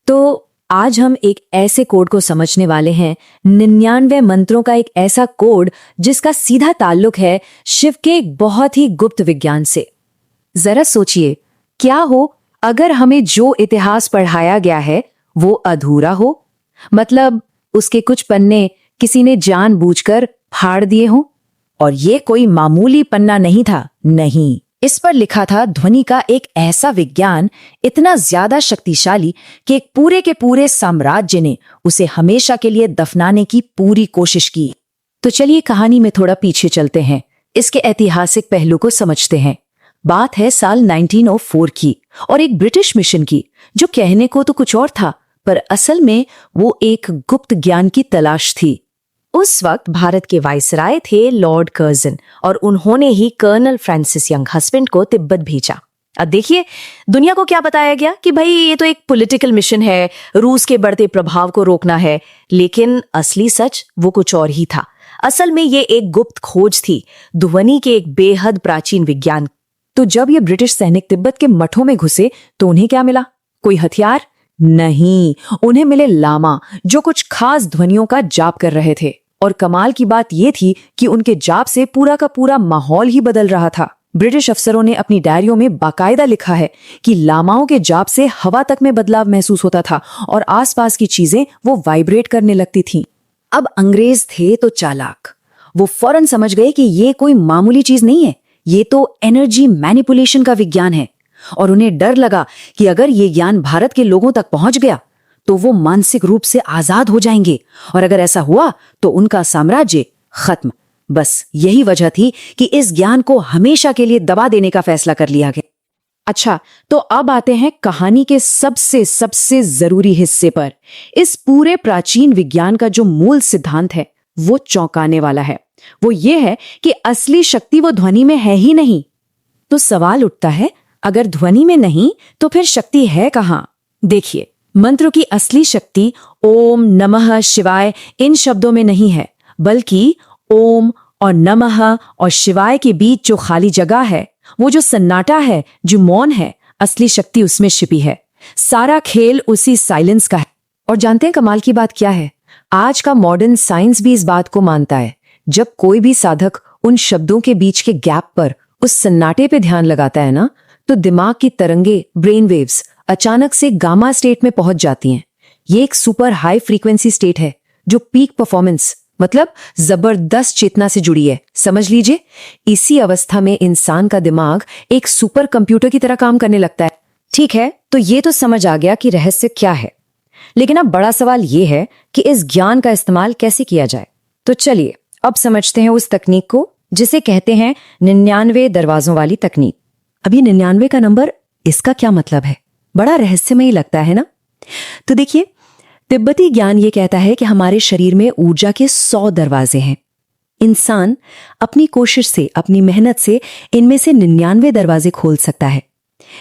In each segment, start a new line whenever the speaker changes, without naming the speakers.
तो आज हम एक ऐसे कोड को समझने वाले हैं, 99 मंत्रों का एक ऐसा कोड जिसका सीधा ताल्लुक है शिव के एक बहुत ही गुप्त विज्ञान से। जरा सोचिए, क्या हो अगर हमें जो इतिहास पढ़ाया गया है वो अधूरा हो, मतलब उसके कुछ पन्ने किसी ने जानबूझकर फाड़ दिए हों। और ये कोई मामूली पन्ना नहीं था, नहीं, इस पर लिखा था ध्वनि का एक ऐसा विज्ञान, इतना ज्यादा शक्तिशाली कि एक पूरे के पूरे साम्राज्य ने उसे हमेशा के लिए दफनाने की पूरी कोशिश की। तो चलिए कहानी में थोड़ा पीछे चलते हैं, इसके ऐतिहासिक पहलू को समझते हैं। बात है साल 1904 की और एक ब्रिटिश मिशन की, जो कहने को तो कुछ और था पर असल में वो एक गुप्त ज्ञान की तलाश थी। उस वक्त भारत के वाइसराय थे लॉर्ड कर्जन और उन्होंने ही कर्नल फ्रांसिस यंग हस्बैंड को तिब्बत भेजा। अब देखिए, दुनिया को क्या बताया गया कि भाई ये तो एक पॉलिटिकल मिशन है, रूस के बढ़ते प्रभाव को रोकना है, लेकिन असली सच वो कुछ और ही था। असल में ये एक गुप्त खोज थी, ध्वनि के एक बेहद प्राचीन विज्ञान। तो जब ये ब्रिटिश सैनिक तिब्बत के मठों में घुसे तो उन्हें क्या मिला? कोई हथियार नहीं, उन्हें मिले लामा, जो कुछ खास ध्वनियों का जाप कर रहे थे। और कमाल की बात यह थी कि उनके जाप से पूरा का पूरा माहौल ही बदल रहा था। ब्रिटिश अफसरों ने अपनी डायरियों में बाकायदा लिखा है कि लामाओं के जाप से हवा तक में बदलाव महसूस होता था और आसपास की चीजें वो वाइब्रेट करने लगती थीं। अब अंग्रेज थे तो चालाक, वो फौरन समझ गए कि ये कोई मामूली चीज नहीं है, ये तो एनर्जी मैनिपुलेशन का विज्ञान है। और उन्हें डर लगा कि अगर ये ज्ञान भारत के लोगों तक पहुंच गया तो वो मानसिक रूप से आजाद हो जाएंगे, और अगर ऐसा हुआ तो उनका साम्राज्य खत्म। बस यही वजह थी कि इस ज्ञान को हमेशा के लिए दबा देने का फैसला कर लिया गया। अच्छा, तो अब आते हैं कहानी के सबसे सबसे जरूरी हिस्से पर। इस पूरे प्राचीन विज्ञान का जो मूल सिद्धांत है वो चौंकाने वाला है। वो ये है कि असली शक्ति वो ध्वनि में है ही नहीं। तो सवाल उठता है, अगर ध्वनि में नहीं तो फिर शक्ति है कहां? देखिए, मंत्रों की असली शक्ति ओम नमः शिवाय इन शब्दों में नहीं है, बल्कि ओम और नमः और शिवाय के बीच जो खाली जगह है, वो जो सन्नाटा है, जो मौन है, असली शक्ति उसमें छिपी है। सारा खेल उसी साइलेंस का है। और जानते हैं कमाल की बात क्या है? आज का मॉडर्न साइंस भी इस बात को मानता है। जब कोई भी साधक उन शब्दों के बीच के गैप पर, उस सन्नाटे पे ध्यान लगाता है ना, तो दिमाग की तरंगे, ब्रेन वेव्स अचानक से गामा स्टेट में पहुंच जाती हैं। ये एक सुपर हाई फ्रीक्वेंसी स्टेट है जो पीक परफॉर्मेंस, मतलब जबरदस्त चेतना से जुड़ी है। समझ लीजिए, इसी अवस्था में इंसान का दिमाग एक सुपर कंप्यूटर की तरह काम करने लगता है। ठीक है, तो ये तो समझ आ गया कि रहस्य क्या है, लेकिन अब बड़ा सवाल ये है कि इस ज्ञान का इस्तेमाल कैसे किया जाए। तो चलिए अब समझते हैं उस तकनीक को जिसे कहते हैं 99 दरवाजों वाली तकनीक। अब ये 99 का नंबर, इसका क्या मतलब है? बड़ा रहस्यमयी लगता है ना? तो देखिए, तिब्बती ज्ञान ये कहता है कि हमारे शरीर में ऊर्जा के 100 दरवाजे हैं। इंसान अपनी कोशिश से, अपनी मेहनत से इनमें से 99 दरवाजे खोल सकता है,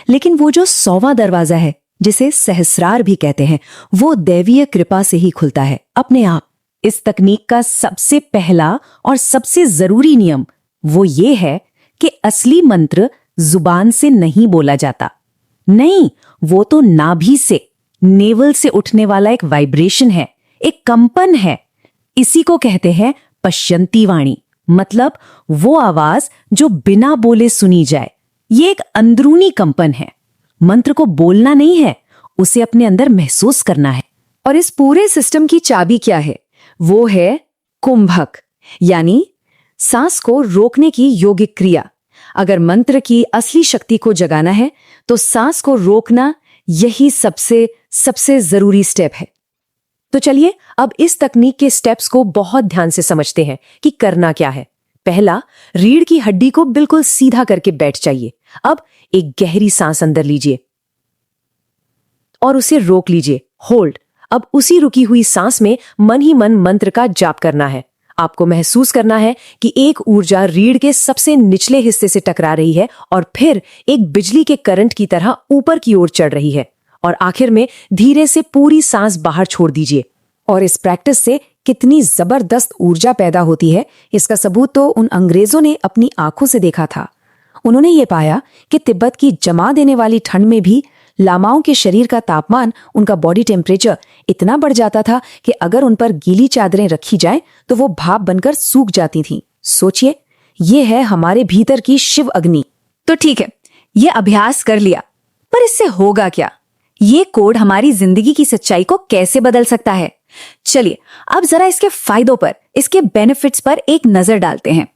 लेकिन वो जो 100वां दरवाजा है, जिसे सहस्रार भी कहते हैं, वो दैवीय कृपा से ही खुलता है अपने आप। इस तकनीक का सबसे पहला और सबसे जरूरी नियम वो ये है कि असली मंत्र जुबान से नहीं बोला जाता। नहीं, वो तो नाभि से, नेवल से उठने वाला एक वाइब्रेशन है, एक कंपन है। इसी को कहते हैं पश्यंती वाणी, मतलब वो आवाज जो बिना बोले सुनी जाए। ये एक अंदरूनी कंपन है। मंत्र को बोलना नहीं है, उसे अपने अंदर महसूस करना है। और इस पूरे सिस्टम की चाबी क्या है? वो है कुंभक, यानी सांस को रोकने की योगिक क्रिया। अगर मंत्र की असली शक्ति को जगाना है तो सांस को रोकना यही सबसे सबसे जरूरी स्टेप है। तो चलिए अब इस तकनीक के स्टेप्स को बहुत ध्यान से समझते हैं कि करना क्या है। पहला, रीढ़ की हड्डी को बिल्कुल सीधा करके बैठ जाइए। अब एक गहरी सांस अंदर लीजिए और उसे रोक लीजिए, होल्ड। अब उसी रुकी हुई सांस में मन ही मन मंत्र का जाप करना है। आपको महसूस करना है कि एक ऊर्जा रीढ़ के सबसे निचले हिस्से से टकरा रही है और फिर एक बिजली के करंट की तरह ऊपर की ओर चढ़ रही है, और आखिर में धीरे से पूरी सांस बाहर छोड़ दीजिए। और इस प्रैक्टिस से कितनी जबरदस्त ऊर्जा पैदा होती है, इसका सबूत तो उन अंग्रेजों ने अपनी आंखों से देखा था। उन्होंने ये पाया कि तिब्बत की जमा देने वाली ठंड में भी लामाओं के शरीर का तापमान, उनका बॉडी टेम्परेचर इतना बढ़ जाता था कि अगर उन पर गीली चादरें रखी जाएं तो वो भाप बनकर सूख जाती थीं। सोचिए, ये है हमारे भीतर की शिव अग्नि। तो ठीक है, ये अभ्यास कर लिया, पर इससे होगा क्या? ये कोड हमारी जिंदगी की सच्चाई को कैसे बदल सकता है? चलिए अब जरा इसके फायदों पर, इसके बेनिफिट्स पर एक नजर डालते हैं।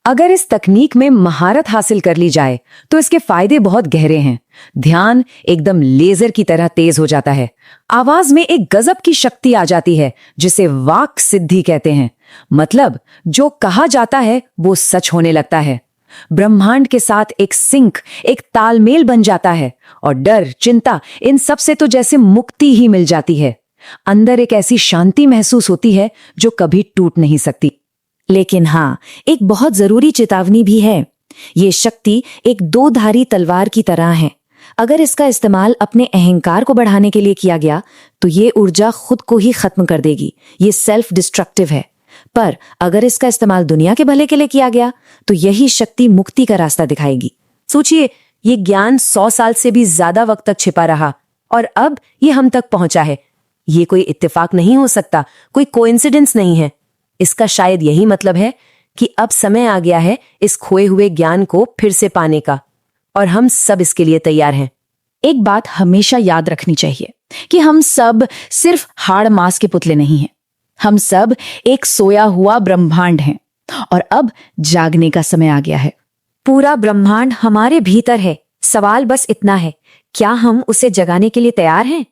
अगर इस तकनीक में महारत हासिल कर ली जाए तो इसके फायदे बहुत गहरे हैं। ध्यान एकदम लेजर की तरह तेज हो जाता है। आवाज में एक गजब की शक्ति आ जाती है जिसे वाक सिद्धि कहते हैं। मतलब जो कहा जाता है वो सच होने लगता है। ब्रह्मांड के साथ एक सिंक, एक तालमेल बन जाता है और डर, चिंता, इन सब से तो जैसे मुक्ति ही मिल जाती है। अंदर एक ऐसी शांति महसूस होती है जो कभी टूट नहीं सकती। लेकिन हाँ, एक बहुत जरूरी चेतावनी भी है। ये शक्ति एक दो धारी तलवार की तरह है। अगर इसका इस्तेमाल अपने अहंकार को बढ़ाने के लिए किया गया तो ये ऊर्जा खुद को ही खत्म कर देगी। ये सेल्फ डिस्ट्रक्टिव है। पर अगर इसका इस्तेमाल दुनिया के भले के लिए किया गया तो यही शक्ति मुक्ति का रास्ता दिखाएगी। सोचिए, ये ज्ञान 100 साल से भी ज्यादा वक्त तक छिपा रहा और अब ये हम तक पहुंचा है। ये कोई इत्तेफाक नहीं हो सकता, कोई कोइंसिडेंस नहीं है। इसका शायद यही मतलब है कि अब समय आ गया है इस खोए हुए ज्ञान को फिर से पाने का, और हम सब इसके लिए तैयार हैं। एक बात हमेशा याद रखनी चाहिए कि हम सब सिर्फ हाड़ मांस के पुतले नहीं हैं। हम सब एक सोया हुआ ब्रह्मांड हैं और अब जागने का समय आ गया है। पूरा ब्रह्मांड हमारे भीतर है। सवाल बस इतना है, क्या हम उसे जगाने के लिए तैयार हैं?